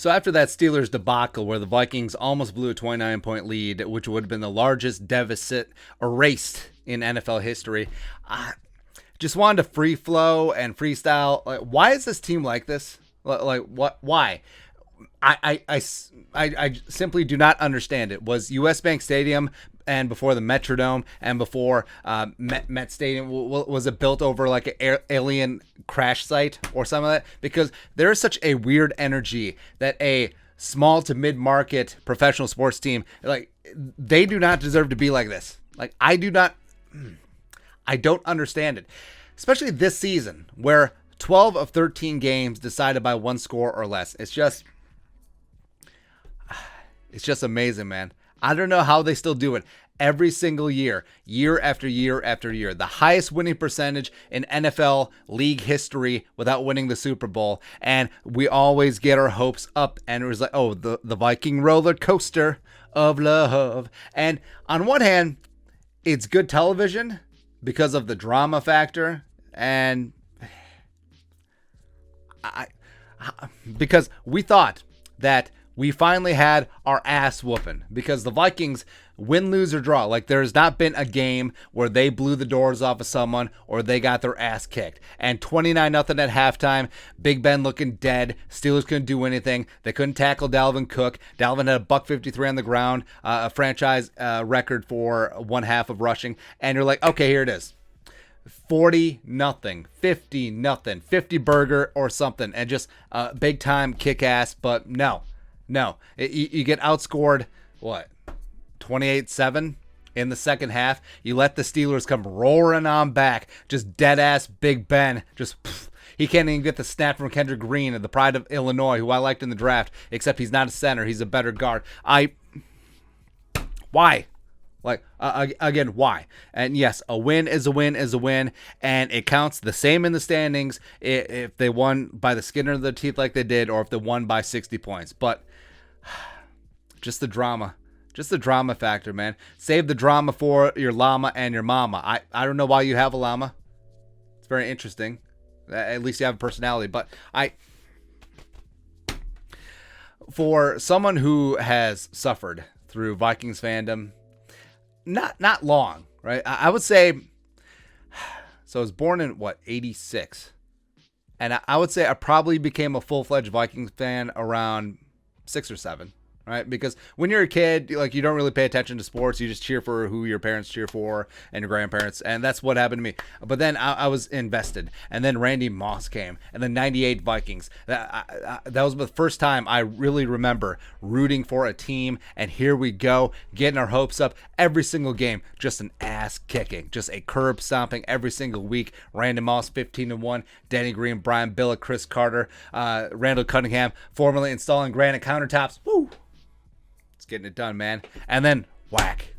So after that Steelers debacle where the Vikings almost blew a 29-point lead, which would have been the largest deficit erased in NFL history, I just wanted to free flow and freestyle. Like, why is this team like this? Like, what? Why? I simply do not understand it. Was US Bank Stadium and before the Metrodome and before Met Stadium, was it built over like an alien crash site or something like that? Because there is such a weird energy that a small to mid-market professional sports team, like, they do not deserve to be like this. Like, I don't understand it. Especially this season where 12 of 13 games decided by one score or less. It's just amazing, man. I don't know how they still do it every single year, year after year after year. The highest winning percentage in NFL league history without winning the Super Bowl. And we always get our hopes up. And it was like, oh, the Viking roller coaster of love. And on one hand, it's good television because of the drama factor. And because we thought that we finally had our ass whooping because the Vikings win, lose, or draw. Like, there's not been a game where they blew the doors off of someone or they got their ass kicked. And 29-0 at halftime, Big Ben looking dead. Steelers couldn't do anything. They couldn't tackle Dalvin Cook. Dalvin had a $153 on the ground, a franchise record for one half of rushing. And you're like, okay, here it is. 40-0, 50-0, 50 burger or something, and just big time kick ass. But no, you get outscored, what, 28-7 in the second half. You let the Steelers come roaring on back, just dead ass Big Ben, just he can't even get the snap from Kendrick Green, the pride of Illinois, who I liked in the draft, except he's not a center, he's a better guard. Why? Like, again, why? And yes, a win is a win is a win, and it counts the same in the standings if they won by the skin of their teeth like they did, or if they won by 60 points. But just the drama factor, man. Save the drama for your llama and your mama. I don't know why you have a llama. It's very interesting. At least you have a personality. But for someone who has suffered through Vikings fandom, not long, right? I would say, so I was born in, 86? And I would say I probably became a full-fledged Vikings fan around 6 or 7, right? Because when you're a kid, like, you don't really pay attention to sports. You just cheer for who your parents cheer for and your grandparents. And that's what happened to me. But then I was invested. And then Randy Moss came. And the 98 Vikings. That was the first time I really remember rooting for a team. And here we go, getting our hopes up every single game. Just an ass kicking. Just a curb stomping every single week. Randy Moss 15-1. Danny Green, Brian Billick, Chris Carter, Randall Cunningham formerly installing granite countertops. Woo! Getting it done, man. And then whack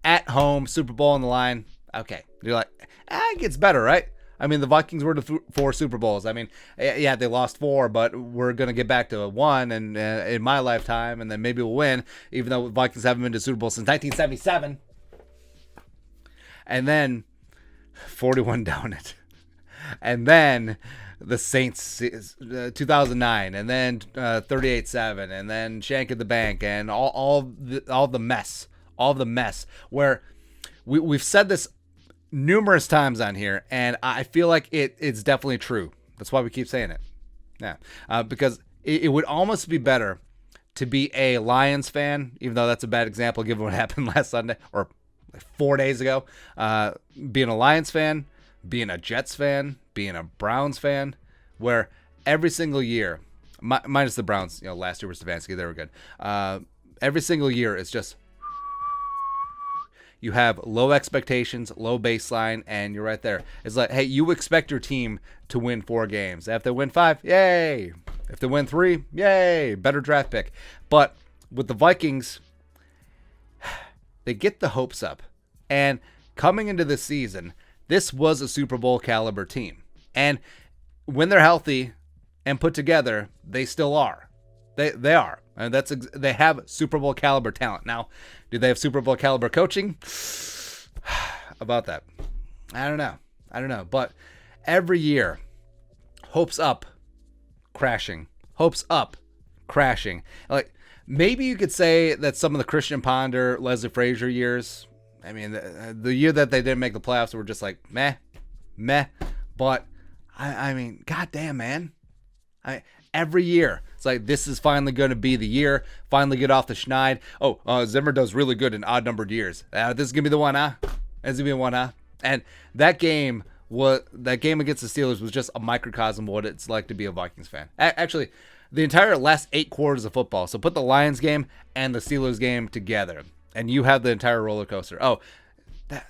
at home, Super Bowl on the line. Okay, you're like, it gets better, right? I mean, the Vikings were to 4 Super Bowls. I mean, yeah, they lost 4, but we're gonna get back to 1, and in my lifetime, and then maybe we'll win. Even though the Vikings haven't been to Super Bowl since 1977, and then 41 down it, and then the Saints 2009, and then 38-7, and then Shank at the Bank, and all the mess where we've said this numerous times on here, and I feel like it's definitely true. That's why we keep saying it. Yeah, because it would almost be better to be a Lions fan, even though that's a bad example given what happened last Sunday or like 4 days ago. Being a Lions fan, being a Jets fan, being a Browns fan, where every single year, minus the Browns, last year was Stefanski, they were good. Every single year, it's just, you have low expectations, low baseline, and you're right there. It's like, hey, you expect your team to win 4 games. If they win 5, yay. If they win 3, yay, better draft pick. But with the Vikings, they get the hopes up. And coming into this season, this was a Super Bowl caliber team. And when they're healthy and put together, they still are. They are. And they have Super Bowl caliber talent. Now, do they have Super Bowl caliber coaching? About that, I don't know. But every year, hopes up, crashing. hopes up, crashing. Like, maybe you could say that some of the Christian Ponder, Leslie Frazier years, I mean, the year that they didn't make the playoffs were just like, meh. But, I mean, goddamn, man. Every year, it's like, this is finally going to be the year. Finally get off the schneid. Oh, Zimmer does really good in odd-numbered years. This is going to be the one, huh? This is going to be the one, huh? And that game against the Steelers was just a microcosm of what it's like to be a Vikings fan. Actually, the entire last 8 quarters of football. So put the Lions game and the Steelers game together, and you have the entire roller coaster. Oh,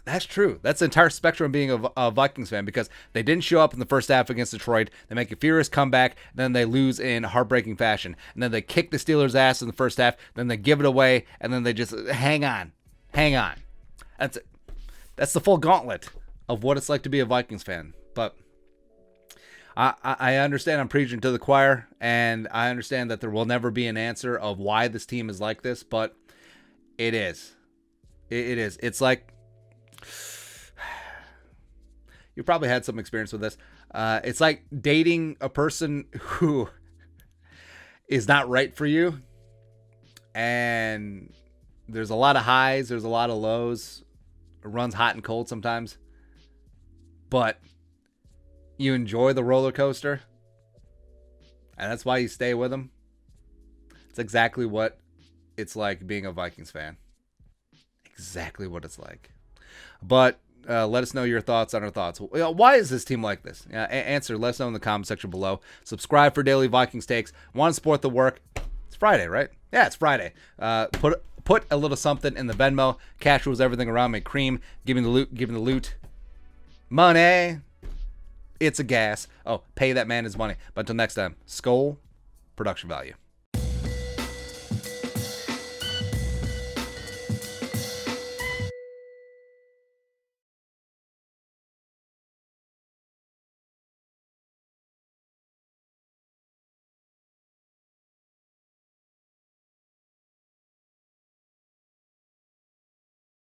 that's true. That's the entire spectrum of being a Vikings fan, because they didn't show up in the first half against Detroit. They make a furious comeback, then they lose in heartbreaking fashion. And then they kick the Steelers' ass in the first half, then they give it away, and then they just hang on. That's it. That's the full gauntlet of what it's like to be a Vikings fan. But I understand I'm preaching to the choir, and I understand that there will never be an answer of why this team is like this, but it is. It is. It's like, you probably had some experience with this. It's like dating a person who is not right for you, and there's a lot of highs, there's a lot of lows. It runs hot and cold sometimes, but you enjoy the roller coaster, and that's why you stay with them. It's exactly what it's like being a Vikings fan. Exactly what it's like. But let us know your thoughts on our thoughts. Why is this team like this? Answer. Let us know in the comment section below. Subscribe for daily Vikings takes. Want to support the work? It's Friday, right? Yeah, it's Friday. Put a little something in the Venmo. Cash rules everything around me. Cream. Give me the loot. Give me the loot. Money. It's a gas. Oh, pay that man his money. But until next time, Skol, production value.